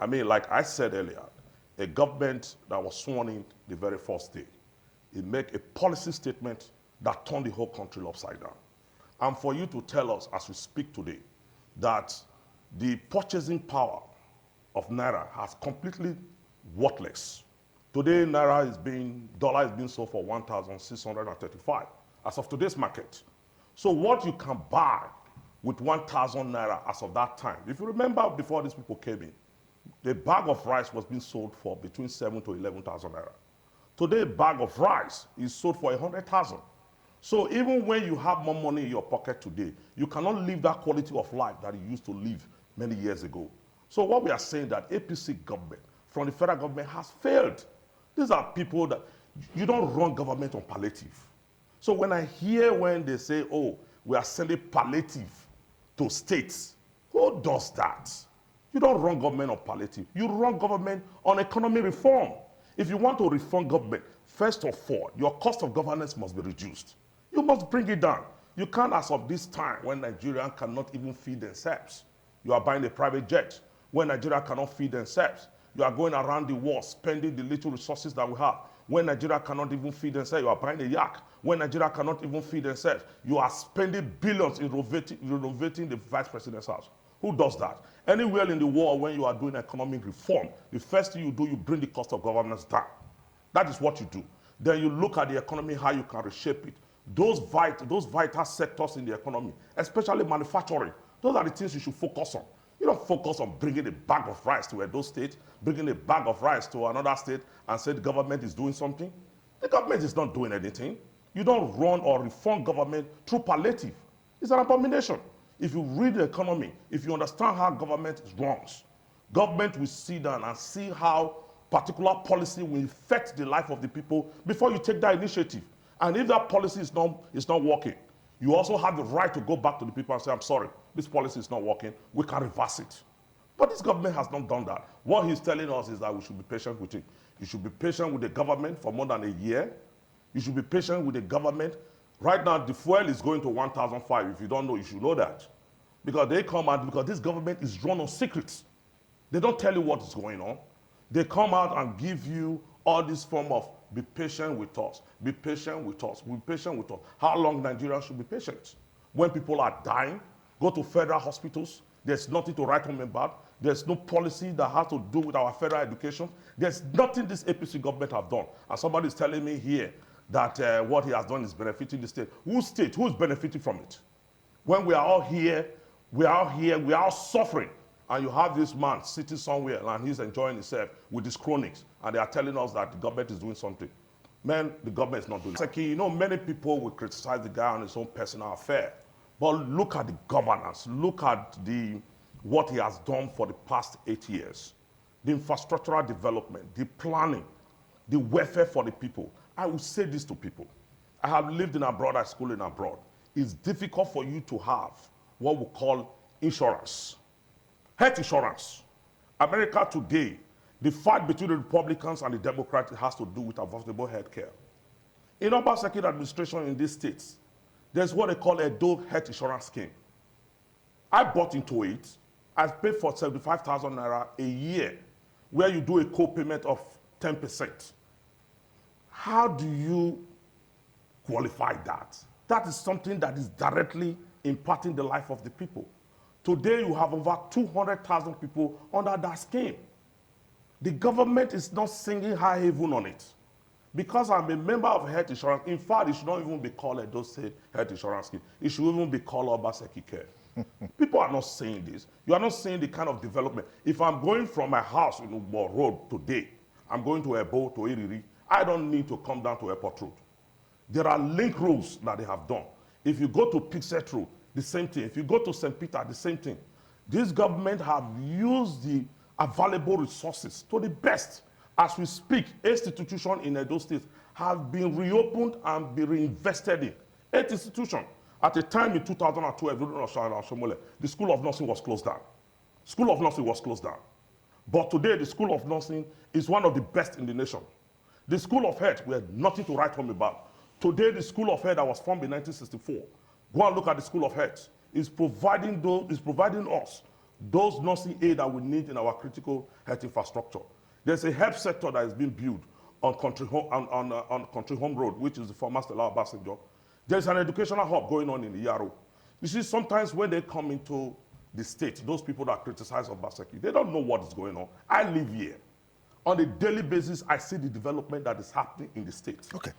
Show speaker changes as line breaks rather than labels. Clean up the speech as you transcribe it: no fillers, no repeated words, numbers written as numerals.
I mean, like I said earlier, a government that was sworn in the very first day, it made a policy statement that turned the whole country upside down. And for you to tell us, as we speak today, that the purchasing power of Naira has completely worthless. Today, dollar is being sold for 1,635 as of today's market. So what you can buy with 1,000 Naira as of that time, if you remember before these people came in, the bag of rice was being sold for between 7 to 11,000 Naira. Today, a bag of rice is sold for 100,000. So even when you have more money in your pocket today, you cannot live that quality of life that you used to live many years ago. So what we are saying that APC government from the federal government has failed. These are people that, you don't run government on palliative. So when I hear when they say, oh, we are sending palliative to states, who does that? You don't run government on palliative. You run government on economic reform. If you want to reform government, first of all, your cost of governance must be reduced. You must bring it down. You can't, as of this time, when Nigerians cannot even feed themselves. You are buying a private jet. When Nigeria cannot feed themselves, you are going around the world spending the little resources that we have. When Nigeria cannot even feed themselves, you are buying a yak. When Nigeria cannot even feed themselves, you are spending billions in renovating the vice president's house. Who does that? Anywhere in the world, when you are doing economic reform, the first thing you do, you bring the cost of governance down. That is what you do. Then you look at the economy, how you can reshape it. Those vital sectors in the economy, especially manufacturing, those are the things you should focus on. You don't focus on bringing a bag of rice to Edo State, bringing a bag of rice to another state and say the government is doing something. The government is not doing anything. You don't run or reform government through palliative. It's an abomination. If you read the economy, if you understand how government runs, government will sit down and see how particular policy will affect the life of the people before you take that initiative. And if that policy is not working, you also have the right to go back to the people and say, I'm sorry, this policy is not working, we can reverse it. But this government has not done that. What he's telling us is that we should be patient with it. You should be patient with the government for more than a year. You should be patient with the government. Right now, the fuel is going to 1,005. If you don't know, you should know that. Because they come out, because this government is run on secrets. They don't tell you what is going on. They come out and give you all this form of be patient with us, be patient with us, be patient with us. How long Nigerians should be patient? When people are dying, go to federal hospitals, there's nothing to write home about. There's no policy that has to do with our federal education. There's nothing this APC government have done. And somebody is telling me here that what he has done is benefiting the state. Whose state? Who is benefiting from it? When we are all here, we are all suffering. And you have this man sitting somewhere and he's enjoying himself with his cronies. And they are telling us that the government is doing something. Man, the government is not doing something. You know, many people will criticize the guy on his own personal affair. But look at the governance. Look at what he has done for the past 8 years. The infrastructural development, the planning, the welfare for the people. I will say this to people. I have lived in abroad, I schooled in abroad. It's difficult for you to have what we call insurance. Health insurance. America today, the fight between the Republicans and the Democrats has to do with affordable health care. In Obama's administration in these states, there's what they call a dual health insurance scheme. I bought into it. I paid for 75,000 Naira a year, where you do a co-payment of 10%. How do you qualify that? That is something that is directly impacting the life of the people. Today, you have over 200,000 people under that scheme. The government is not singing high heaven on it. Because I'm a member of health insurance, in fact, it should not even be called a Dose health insurance scheme. It should even be called Obaseki Care. People are not saying this. You are not seeing the kind of development. If I'm going from my house in Ugbo Road today, I'm going to Ebo, to Iriri, I don't need to come down to Airport Road. There are link roads that they have done. If you go to Pixet Road, the same thing. If you go to St. Peter, the same thing. This government have used the available resources to the best. As we speak, 8 institutions in Edo State have been reopened and been reinvested in. 8 institutions. At a time in 2012, the School of Nursing was closed down. School of Nursing was closed down. But today, the School of Nursing is one of the best in the nation. The School of Health, we had nothing to write home about. Today, the School of Health that was formed in 1964, go and look at the School of Health, is providing us those nursing aid that we need in our critical health infrastructure. There's a health sector that is being built on Country Home Road, which is the former Stella Obasanjo. There's an educational hub going on in Iyaro. You see, sometimes when they come into the state, those people that criticize Obaseki, they don't know what is going on. I live here. On a daily basis, I see the development that is happening in the state.
Okay.